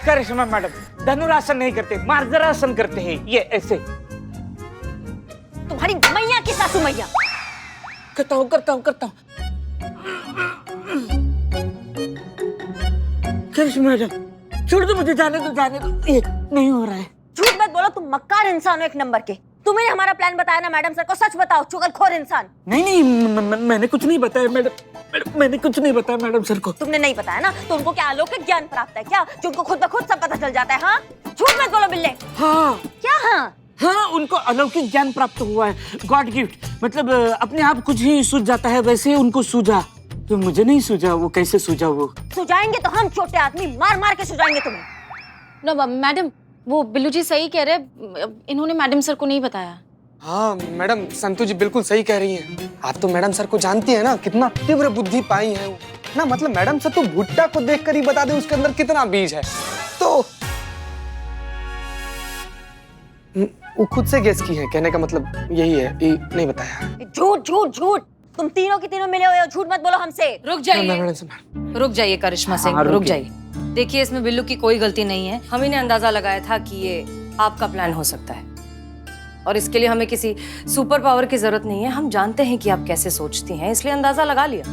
करिश्मा madam धनुरासन नहीं करते, मार्जरासन करते हैं, ये ऐसे। तुम्हारी मैया की सासू मैया। करता हूँ। करिश्मा मैडम छोड़ दो मुझे, जाने दो, ये नहीं हो रहा है। झूठ मत बोलो, तुम मक्कार इंसान हो एक नंबर के। तुम्हें हमारा प्लान बताया ना मैडम सर को, सच बताओ चुगलखोर इंसान। नहीं, मैंने कुछ नहीं बताया मैडम, मैंने कुछ नहीं बताया मैडम सर को। तुमने नहीं बताया ना, तो उनको क्या अलौकिक ज्ञान प्राप्त है क्या, जो उनको खुद ब खुद सब पता चल जाता है? हाँ, झूठ मत बोलो बिल्ले। हाँ क्या? हाँ, उनको अलौकिक ज्ञान प्राप्त हुआ है, गॉड गिफ्ट। मतलब अपने आप कुछ ही सूझ जाता है, वैसे उनको सूझा, तो मुझे नहीं सूझा। वो कैसे सूझा? वो सुझाएंगे तो हम छोटे आदमी मार मार के सुझाएंगे तुम्हें। नो मैडम, वो बिल्लू जी सही कह रहे, इन्होंने मैडम सर को नहीं बताया। हाँ मैडम, संतु जी बिल्कुल सही कह रही हैं। आप तो मैडम सर को जानती हैं ना, कितना तीव्र बुद्धि पाई है वो ना। मतलब मैडम सर तो भुट्टा को देखकर ही बता दे उसके अंदर कितना बीज है। तो वो खुद से गेस की है, कहने का मतलब यही है, ये नहीं बताया। झूठ। तुम तीनों की तीनों मिले हुए हो, झूठ मत बोलो हमसे। रुक जाइए करिश्मा सिंह, रुक जाइए। देखिए, इसमें बिल्लू की कोई गलती नहीं है। हम ही ने अंदाजा लगाया था कि ये आपका प्लान हो सकता है, और इसके लिए हमें किसी सुपर पावर की जरूरत नहीं है। हम जानते हैं कि आप कैसे सोचती हैं, इसलिए अंदाजा लगा लिया।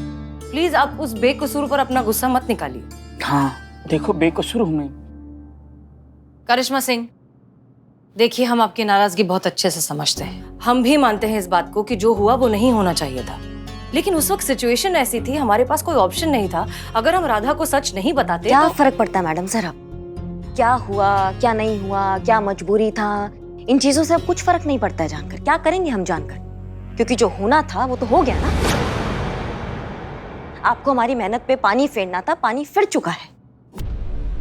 प्लीज आप उस बेकसूर पर अपना गुस्सा मत निकालिए। हाँ देखो, बेकसूर हूँ मैं। करिश्मा सिंह, देखिए, हम आपकी नाराजगी बहुत अच्छे से समझते हैं। हम भी मानते हैं इस बात को कि जो हुआ वो नहीं होना चाहिए था, लेकिन उस वक्त सिचुएशन ऐसी थी, हमारे पास कोई ऑप्शन नहीं था। अगर हम राधा को सच नहीं बताते क्या तो... फर्क पड़ता है मैडम सर? अब क्या हुआ क्या नहीं हुआ, क्या मजबूरी था, इन चीजों से अब कुछ फर्क नहीं पड़ता है जानकर। क्या करेंगे हम जानकर, क्योंकि जो होना था वो तो हो गया ना। आपको हमारी मेहनत पे पानी फेरना था, पानी फिर चुका है।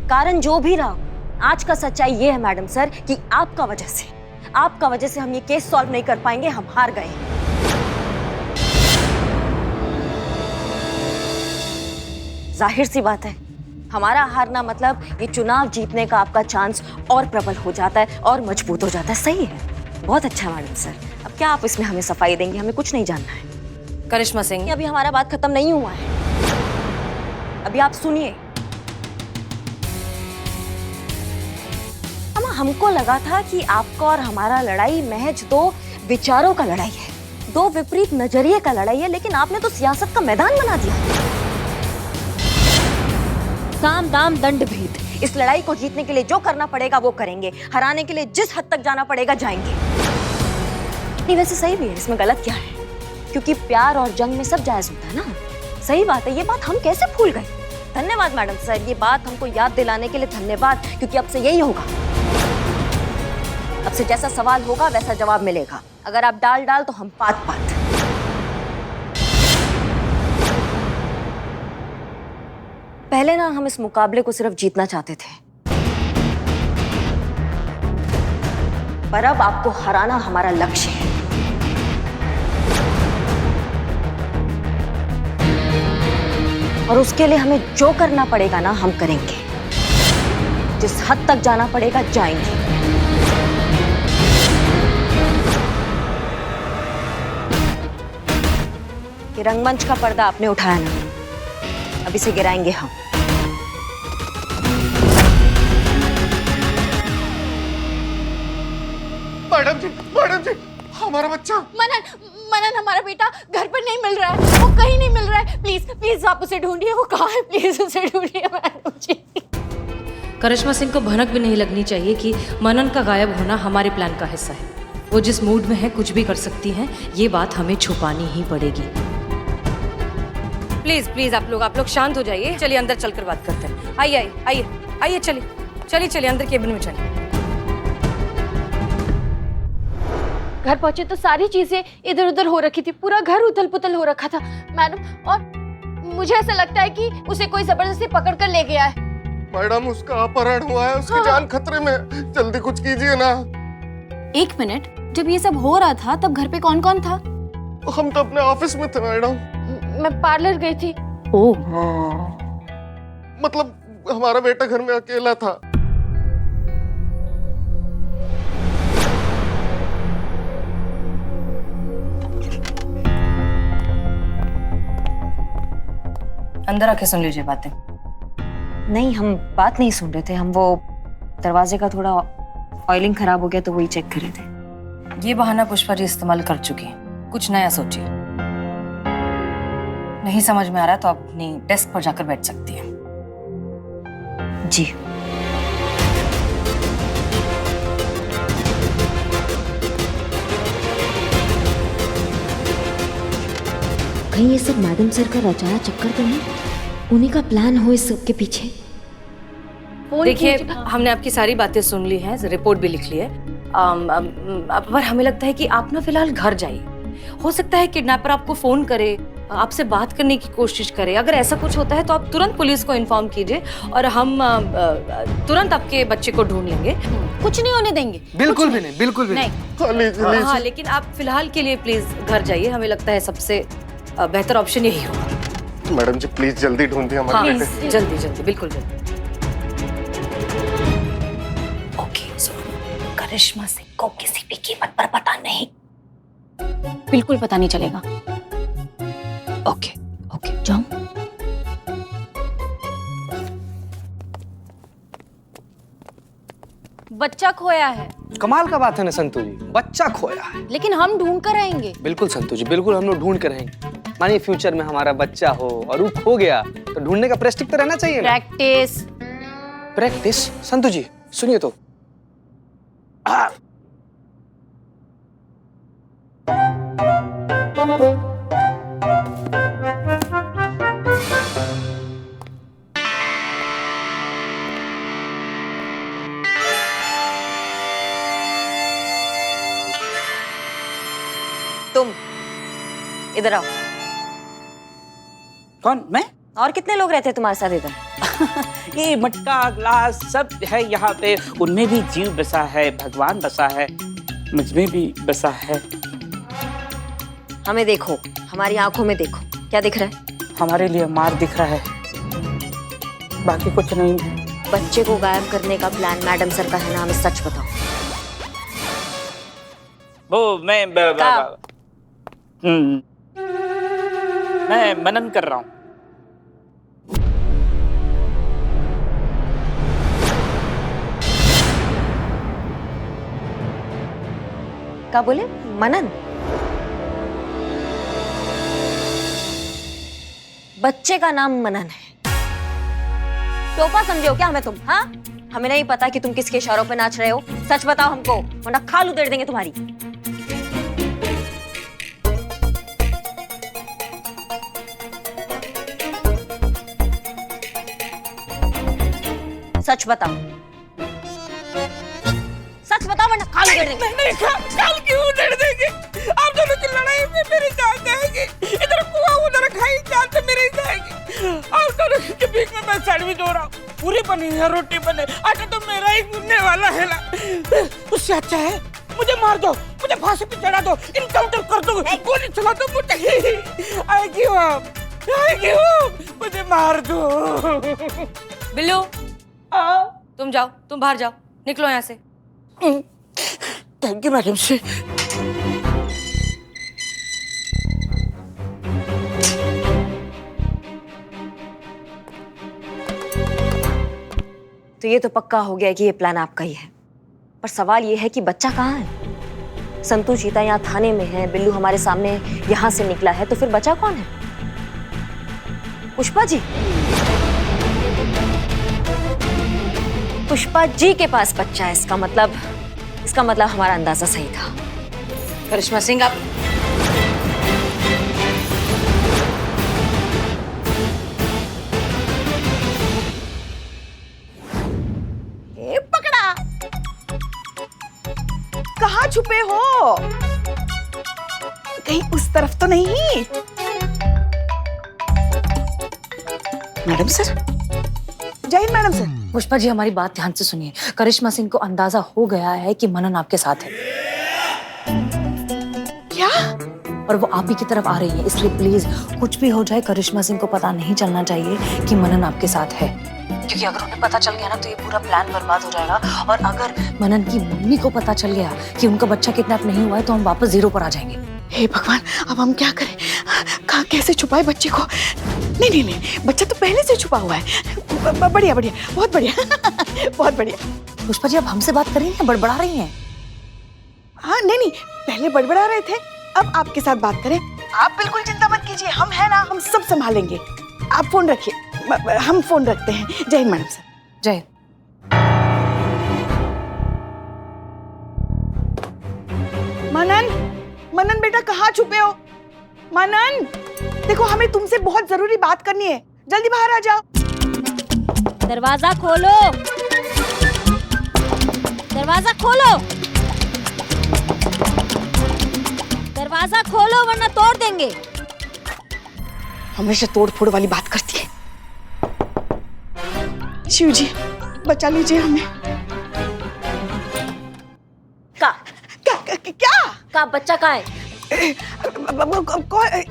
कारण जो भी रहा, आज का सच्चाई ये है मैडम सर कि आपका वजह से हम ये केस सॉल्व नहीं कर पाएंगे, हम हार गए। जाहिर सी बात है, हमारा हारना मतलब ये चुनाव जीतने का आपका चांस और प्रबल हो जाता है और मजबूत हो जाता है। सही है, बहुत अच्छा है मैडम सर। अब क्या आप इसमें हमें सफाई देंगे? हमें कुछ नहीं जानना है। करिश्मा सिंह, अभी हमारा बात खत्म नहीं हुआ है, अभी आप सुनिए। हमको लगा था कि आपका और हमारा लड़ाई महज दो विचारों का लड़ाई है, दो विपरीत नजरिए का लड़ाई है, लेकिन आपने तो सियासत का मैदान बना दिया। साम दाम दंड भेद, इस लड़ाई को जीतने के लिए जो करना पड़ेगा वो करेंगे, हराने के लिए जिस हद तक जाना पड़ेगा जाएंगे। नहीं वैसे सही भी है, इसमें गलत क्या है, क्योंकि प्यार और जंग में सब जायज होता है ना। सही बात है, ये बात हम कैसे भूल गए। धन्यवाद मैडम सर, ये बात हमको याद दिलाने के लिए धन्यवाद, क्योंकि अब से यही होगा। अब से जैसा सवाल होगा वैसा जवाब मिलेगा। अगर आप डाल तो हम पात। पहले ना हम इस मुकाबले को सिर्फ जीतना चाहते थे, पर अब आपको हराना हमारा लक्ष्य है। और उसके लिए हमें जो करना पड़ेगा ना हम करेंगे, जिस हद तक जाना पड़ेगा जाएंगे। ये रंगमंच का पर्दा आपने उठाया ना, अब इसे गिराएंगे हम। मैडम जी, हमारा बच्चा मनन हमारा बेटा घर पर नहीं मिल रहा है, वो कहीं नहीं मिल रहा है। प्लीज आप उसे ढूंढिए, वो कहाँ है, प्लीज उसे ढूंढिए मैडम जी। करिश्मा सिंह को भनक भी नहीं लगनी चाहिए कि मनन का गायब होना हमारे प्लान का हिस्सा है। वो जिस मूड में है कुछ भी कर सकती हैं, ये बात हमें छुपानी ही पड़ेगी। प्लीज आप लोग शांत हो जाइए। चलिए अंदर चलकर बात करते हैं। आइए चलिए अंदर केबिन में चलिए। घर पहुंचे तो सारी चीजें इधर उधर हो रखी थी, पूरा घर उथल पुथल हो रखा था मैडम, और मुझे ऐसा लगता है कि उसे कोई जबरदस्ती पकड़ कर ले गया है। मैडम, उसका अपहरण हुआ है, उसकी जान खतरे में, जल्दी कुछ कीजिए ना। एक मिनट, जब ये सब हो रहा था तब घर पे कौन कौन था? हम तो अपने ऑफिस में थे मैडम। मैं पार्लर गई थी। ओह, मतलब हमारा बेटा घर में अकेला था। अंदर आके सुन लीजिए बातें। नहीं, हम बात नहीं सुन रहे थे। हम वो दरवाजे का थोड़ा ऑयलिंग खराब हो गया तो वही चेक कर रहे थे। ये बहाना पुष्पा जी इस्तेमाल कर चुकी हैं। कुछ नया सोचिए। नहीं समझ में आ रहा तो आप अपनी डेस्क पर जाकर बैठ सकती हैं। जी। कहीं ये सब मैडम सर का रचाया चक्कर तो नहीं? उन्हीं का प्लान हो इस सब के पीछे? देखिए, हमने आपकी सारी बातें सुन ली हैं, रिपोर्ट भी लिख ली है। पर हमें लगता है कि आप ना फिलहाल घर जाइए। हो सकता है किडनैपर आपको फोन करे, आपसे बात करने की कोशिश करे। अगर ऐसा कुछ होता है तो आप तुरंत पुलिस को इन्फॉर्म कीजिए और हम तुरंत आपके बच्चे को ढूंढ लेंगे। कुछ नहीं होने देंगे। बिल्कुल भी नहीं, बिल्कुल भी नहीं। हाँ, लेकिन आप फिलहाल के लिए प्लीज घर जाइए। हमें लगता है सबसे बेहतर ऑप्शन यही होगा। मैडम जी प्लीज जल्दी ढूंढिए हमारे बेटे। जल्दी जल्दी, बिल्कुल जल्दी। ओके, सुनो, करिश्मा सिंह को किसी भी कीमत पर पता नहीं। बिल्कुल पता नहीं चलेगा। ओके ओके, जाओ। बच्चा खोया है। कमाल का बात है ना संतू जी, बच्चा खोया है। लेकिन हम ढूंढ कर आएंगे। बिल्कुल संतू जी, बिल्कुल हम लोग ढूंढ कर रहेंगे। मानिए फ्यूचर में हमारा बच्चा हो और वो खो गया तो ढूंढने का प्रेस्टिक तो रहना चाहिए ना। प्रैक्टिस। प्रैक्टिस? संतू जी सुनिए तो। तुम इधर आओ। कौन? मैं? और कितने लोग रहते हैं तुम्हारे साथ इधर? ये मटका ग्लास सब है यहाँ पे। उनमें भी जीव बसा है, भगवान बसा है, मुझ में भी बसा है। हमें देखो, हमारी आंखों में देखो, क्या दिख रहा है? हमारे लिए मार दिख रहा है, बाकी कुछ नहीं। बच्चे को गायब करने का प्लान मैडम सर का है ना? हमें सच बताओ। वो मैं मनन कर रहा हूँ। क्या बोले? मनन? बच्चे का नाम मनन है। टोपा समझे हो क्या हमें तुम? हाँ, हमें नहीं पता कि तुम किसके इशारों पे नाच रहे हो। सच बताओ हमको, वरना खाल उधेड़ देंगे तुम्हारी। सच बताओ, सच बताओ वरना खाल उधेड़ देंगे। नहीं, खाल क्यों उधेड़ देंगे? आप दोनों की लड़ाई में मेरी जान जाएगी। इधर कुआं उधर खाई, जान से मेरी जाएगी। आप दोनों के बीच में मैं सैंडविच हो रहा हूँ। पूरी बनी है, रोटी बने, आटा तो मेरा ही गूंदने वाला है ना। उससे अच्छा है मुझे मार दो, मुझे फांसी पे चढ़ा दो, इनकाउंटर कर दो, गोली चला दो मुझे। आएगी वो, आएगी वो, मुझे मार दो। बिल्लू, तुम जाओ, तुम बाहर जाओ, निकलो यहाँ से। थैंक यू मैडम से। तो ये तो पक्का हो गया कि ये प्लान आपका ही है। पर सवाल ये है कि बच्चा कहाँ है? संतू चीता यहाँ थाने में है, बिल्लू हमारे सामने यहाँ से निकला है, तो फिर बचा कौन है? पुष्पा जी? पुष्पा जी के पास बच्चा है। इसका मतलब हमारा अंदाजा सही था। करिश्मा सिंह, आप पकड़ा। कहाँ छुपे हो? कहीं उस तरफ तो नहीं? मैडम सर, जय हिंद मैडम सर। पुष्पा जी, हमारी बात ध्यान से सुनिए। करिश्मा सिंह को अंदाजा हो गया है कि मनन आपके साथ है। क्या? और वो आप ही की तरफ आ रही है, इसलिए प्लीज कुछ भी हो जाए करिश्मा सिंह को पता नहीं चलना चाहिए कि मनन आपके साथ है। क्योंकि अगर उन्हें पता चल गया ना तो ये पूरा प्लान बर्बाद हो जाएगा। और अगर मनन की मम्मी को पता चल गया कि उनका बच्चा किडनैप नहीं हुआ है तो हम वापस जीरो पर आ जाएंगे। हे भगवान, अब हम क्या करें? कहाँ कैसे छुपाए बच्चे को? नहीं नहीं नहीं, बच्चा तो पहले से छुपा हुआ है। बढ़िया बढ़िया, बहुत बढ़िया बहुत बढ़िया। पुष्पा जी, आप हमसे बात कर रही हैं, बड़बड़ा रही हैं? हाँ नहीं नहीं, पहले बड़बड़ा रहे थे, अब आपके साथ बात करें। आप बिल्कुल चिंता मत कीजिए, हम हैं ना, हम सब संभालेंगे। आप फोन रखिए, हम फोन रखते हैं। जय हिंद मैडम सर। जय। मनन, मनन बेटा कहाँ छुपे हो? मनन, देखो हमें तुमसे बहुत जरूरी बात करनी है, जल्दी बाहर आ जाओ। दरवाजा खोलो, दरवाजा खोलो, दरवाजा खोलो वरना तोड़ देंगे। हमेशा तोड़ फोड़ वाली बात करती है। शिव जी बचा लीजिए हमें। का क्या बच्चा कहाँ है?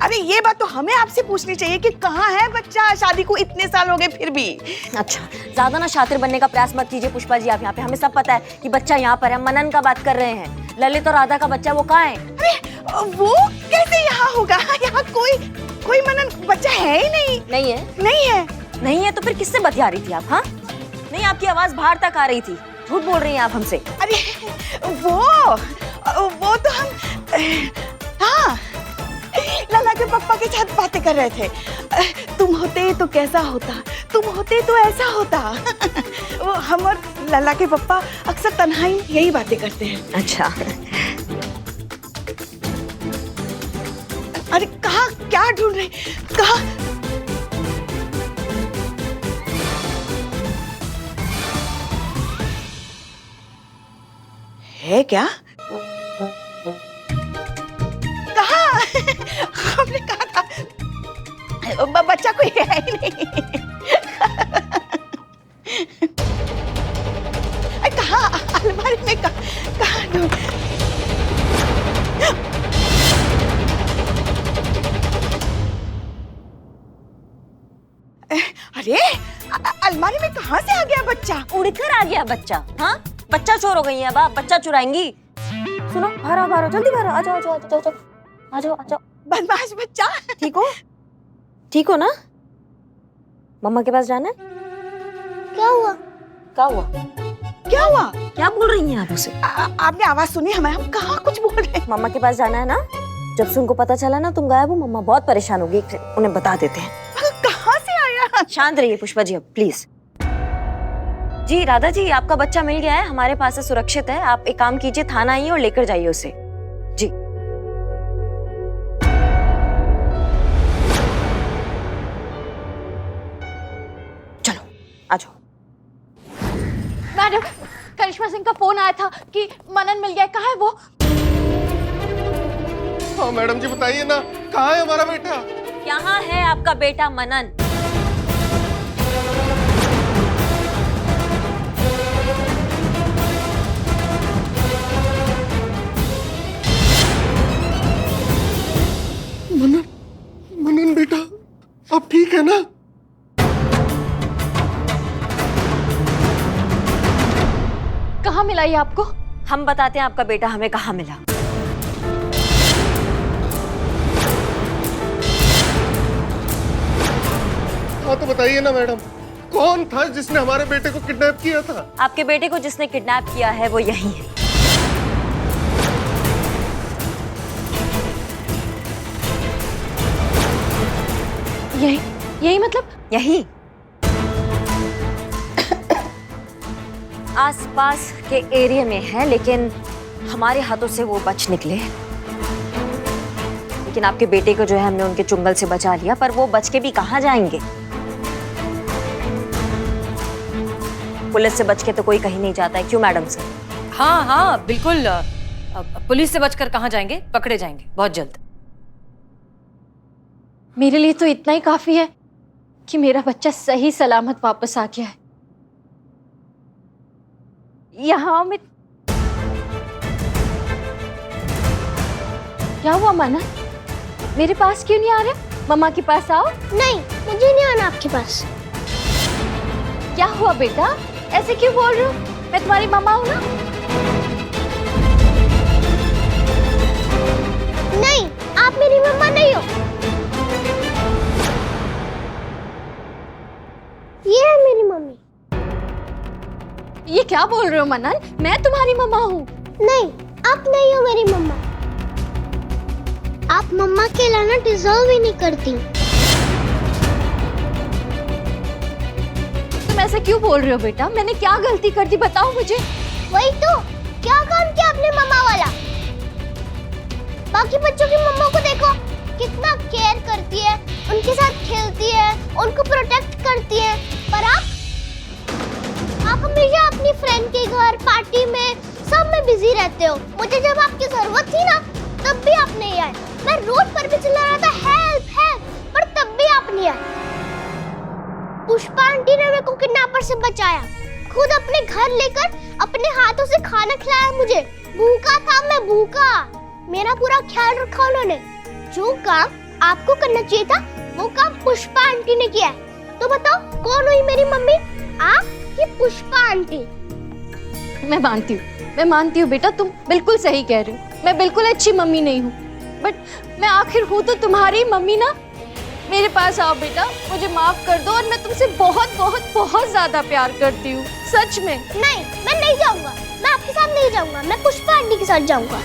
अरे ये बात तो हमें आपसे पूछनी चाहिए कि कहाँ है बच्चा? शादी को इतने साल हो गए फिर भी। अच्छा, ज्यादा ना शातिर बनने का प्रयास मत कीजिए पुष्पा जी। आप यहाँ पे, हमें सब पता है कि बच्चा यहाँ पर है। मनन का बात कर रहे हैं, ललित और राधा का बच्चा, वो कहाँ है? अरे वो कैसे यहाँ होगा? यहाँ कोई मनन बच्चा है ही नहीं। नहीं है? नहीं है। नहीं है तो फिर किससे बतिया रही थी आप? हाँ नहीं, आपकी आवाज बाहर तक आ रही थी। झूठ बोल रही हैं आप हमसे। अरे वो तो हम, हाँ, लला के पापा के साथ बातें कर रहे थे। तुम होते तो कैसा होता, तुम होते तो ऐसा होता। वो हम और लला के पापा अक्सर तन्हाई यही बातें करते हैं। अच्छा, अरे कहाँ, क्या ढूंढ रहे, कहाँ? है क्या? कहाँ? हमने कहा था बच्चा कोई है ही नहीं। अरे कहाँ? अलमारी में कहाँ ढूंढ? अरे अलमारी में कहाँ से आ गया बच्चा? उड़कर आ गया बच्चा। हाँ, बच्चा चोर हो गई है अब आप, बच्चा चुराएंगी? सुनो, बाहर आओ, बाहर आओ, जल्दी बाहर आओ, आ जाओ आ जाओ आ जाओ आ जाओ आ जाओ। बदमाश बच्चा। ठीक हो? ठीक हो ना? मम्मा के पास जाना है? क्या हुआ? क्या हुआ? क्या हुआ? क्या बोल रही हैं आप उसे? आपने आवाज सुनी? हम कहाँ कुछ बोल रहे हैं? मम्मा के पास जाना है ना? जब से उनको पता चला ना तुम गायब हो, मम्मा बहुत परेशान होगी, उन्हें बता देते हैं। कहाँ से आया? शांत रहिए पुष्पा जी अब प्लीज। जी राधा जी, आपका बच्चा मिल गया है, हमारे पास है, सुरक्षित है। आप एक काम कीजिए, थाना आइए और लेकर जाइए उसे। जी चलो आ जाओ। मैडम, करिश्मा सिंह का फोन आया था कि मनन मिल गया। कहाँ है वो? हाँ मैडम जी बताइए ना, कहाँ है हमारा बेटा? यहाँ है आपका बेटा मनन। मनन बेटा अब ठीक है ना? कहाँ मिला ये आपको? हम बताते हैं आपका बेटा हमें कहाँ मिला। हाँ तो बताइए ना मैडम, कौन था जिसने हमारे बेटे को किडनैप किया था? आपके बेटे को जिसने किडनैप किया है वो यही है। यही मतलब? यही आसपास के एरिया में है, लेकिन हमारे हाथों से वो बच निकले। लेकिन आपके बेटे को जो है हमने उनके चुंगल से बचा लिया, पर वो बच के भी कहाँ जाएंगे? पुलिस से बच के तो कोई कहीं नहीं जाता है, क्यों मैडम सर? हाँ हाँ बिल्कुल, पुलिस से बचकर कहाँ जाएंगे, पकड़े जाएंगे बहुत जल्द। मेरे लिए तो इतना ही काफी है कि मेरा बच्चा सही सलामत वापस आ गया है। यहाँ में क्या हुआ मनन? मेरे पास क्यों नहीं आ रहे? मम्मा के पास आओ। नहीं, मुझे नहीं आना आपके पास। क्या हुआ बेटा, ऐसे क्यों बोल रहे हो? मैं तुम्हारी मम्मा हूँ ना। नहीं, मेरी मम्मा नहीं हो। ये है मेरी मम्मी। ये क्या बोल रहे हो मनन? मैं तुम्हारी मम्मा हूँ। नहीं, आप नहीं हो मेरी मम्मा। आप मम्मा कहलाना डिजर्व ही नहीं करती। तुम ऐसे क्यों बोल रहे हो बेटा? मैंने क्या गलती कर दी बताओ मुझे। वही तो, क्या काम किया अपने मम्मा वाला? बाकी बच्चों की मम्मा को देखो, कितना केयर करती है, उनके साथ खेलती है, उनको प्रोटेक्ट करती है। पर आप हमेशा अपनी फ्रेंड के घर, पार्टी में, सब में बिजी रहते हो। मुझे जब आपकी जरूरत थी ना, तब भी आप नहीं आए। मैं रोड पर भी चिल्ला रहा था हेल्प हेल्प, पर तब भी आप नहीं आए। पुष्पा आंटी ने मेरे को किडनैपर से बचाया, खुद अपने घर लेकर अपने हाथों से खाना खिलाया मुझे। भूखा था मैं, भूखा। मेरा पूरा ख्याल रखा उन्होंने। जो काम आपको करना चाहिए था, वो काम पुष्पा आंटी ने किया है। तो बताओ कौन हुई मेरी मम्मी, आप कि पुष्पा आंटी? मैं मानती हूँ बेटा, तुम बिल्कुल सही कह रहे हो। मैं बिल्कुल अच्छी मम्मी नहीं हूँ, बट मैं आखिर हूँ तो तुम्हारी मम्मी ना। मेरे पास आओ बेटा, मुझे माफ कर दो, और मैं तुमसे बहुत बहुत बहुत ज्यादा प्यार करती हूँ, सच में। नहीं, मैं नहीं जाऊंगा, मैं आपके साथ नहीं जाऊंगा, मैं पुष्पा आंटी के साथ जाऊंगा।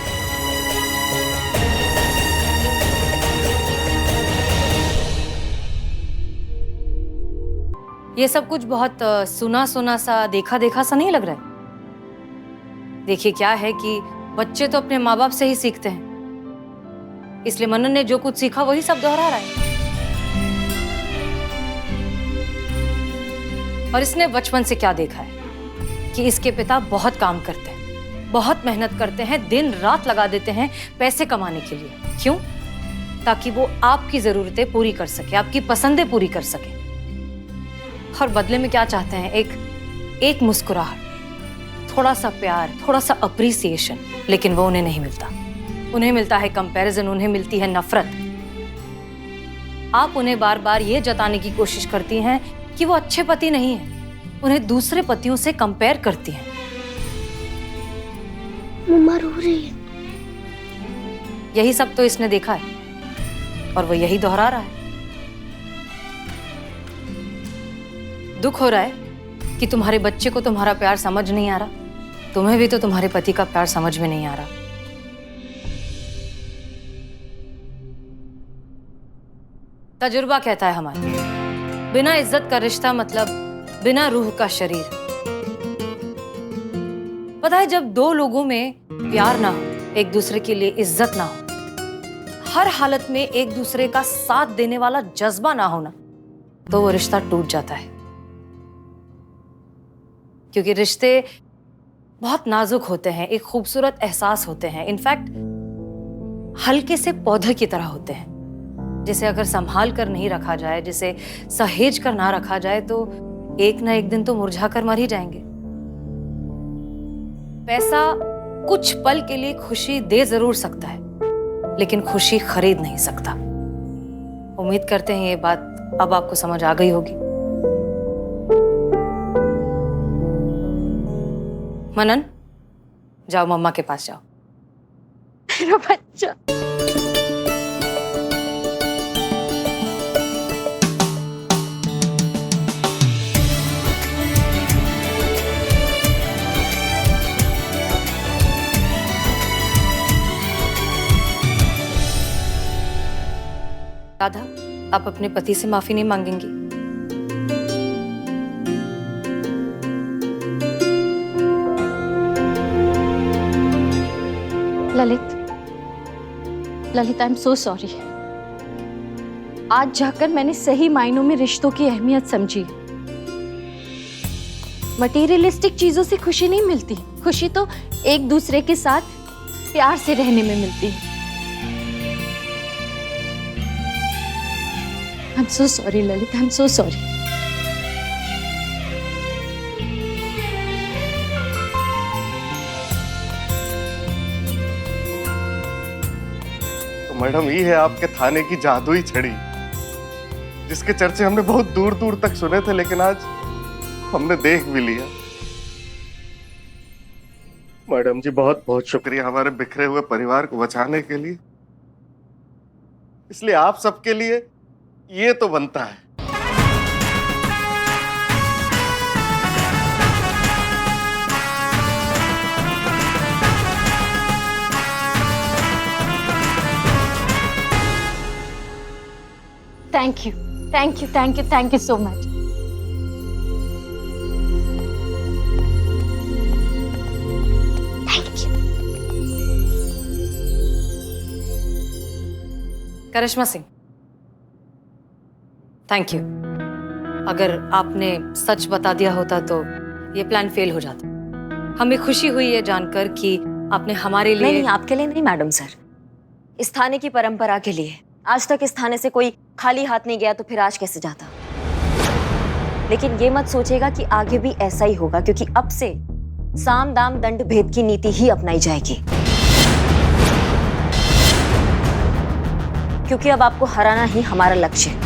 ये सब कुछ बहुत सुना सुना सा, देखा देखा सा नहीं लग रहा है? देखिए क्या है कि बच्चे तो अपने माँ बाप से ही सीखते हैं, इसलिए मनन ने जो कुछ सीखा वही सब दोहरा रहा है। और इसने बचपन से क्या देखा है कि इसके पिता बहुत काम करते हैं, बहुत मेहनत करते हैं, दिन रात लगा देते हैं पैसे कमाने के लिए। क्यों? ताकि वो आपकी जरूरतें पूरी कर सके, आपकी पसंदें पूरी कर सके। और बदले में क्या चाहते हैं? एक मुस्कुराहट, थोड़ा सा प्यार, थोड़ा सा अप्रिसिएशन। लेकिन वो उन्हें नहीं मिलता। उन्हें मिलता है कंपैरिजन, उन्हें मिलती है नफरत। आप उन्हें बार बार ये जताने की कोशिश करती हैं कि वो अच्छे पति नहीं हैं, उन्हें दूसरे पतियों से कंपेयर करती हैं। मम्मा रो रही है। यही सब तो इसने देखा है और वो यही दोहरा रहा है। दुख हो रहा है कि तुम्हारे बच्चे को तुम्हारा प्यार समझ नहीं आ रहा, तुम्हें भी तो तुम्हारे पति का प्यार समझ में नहीं आ रहा। तजुर्बा कहता है हमारा, बिना इज्जत का रिश्ता मतलब बिना रूह का शरीर। पता है, जब दो लोगों में प्यार ना हो, एक दूसरे के लिए इज्जत ना हो, हर हालत में एक दूसरे का साथ देने वाला जज्बा ना होना, तो वो रिश्ता टूट जाता है। क्योंकि रिश्ते बहुत नाजुक होते हैं, एक खूबसूरत एहसास होते हैं, इनफैक्ट हल्के से पौधे की तरह होते हैं, जिसे अगर संभाल कर नहीं रखा जाए, जिसे सहेज कर ना रखा जाए, तो एक ना एक दिन तो मुरझा कर मर ही जाएंगे। पैसा कुछ पल के लिए खुशी दे जरूर सकता है, लेकिन खुशी खरीद नहीं सकता। उम्मीद करते हैं ये बात अब आपको समझ आ गई होगी। मनन, जाओ मम्मा के पास जाओ। मेरा बच्चा। राधा, आप अपने पति से माफी नहीं मांगेंगी? Lalit I am so sorry. आज जाकर मैंने सही मायनों में रिश्तों की अहमियत समझी। मटेरियलिस्टिक चीजों से खुशी नहीं मिलती, खुशी तो एक दूसरे के साथ प्यार से रहने में मिलती है। आई am so sorry Lalit, I am so sorry. Madam, ये है आपके थाने की जादुई छड़ी, जिसके चर्चे हमने बहुत दूर दूर तक सुने थे, लेकिन आज हमने देख भी लिया। मैडम जी, बहुत बहुत शुक्रिया हमारे बिखरे हुए परिवार को बचाने के लिए। इसलिए आप सबके लिए ये तो बनता है। Thank you, thank you, thank you, thank you so much. Karishma Singh, thank you. अगर आपने सच बता दिया होता तो ये प्लान फेल हो जाता। हमें खुशी हुई है जानकर कि आपने हमारे लिए नहीं, आपके लिए नहीं मैडम सर, इस थाने की परंपरा के लिए। आज तक इस थाने से कोई खाली हाथ नहीं गया, तो फिर आज कैसे जाता। लेकिन ये मत सोचेगा कि आगे भी ऐसा ही होगा, क्योंकि अब से साम दाम दंड भेद की नीति ही अपनाई जाएगी। क्योंकि अब आपको हराना ही हमारा लक्ष्य है।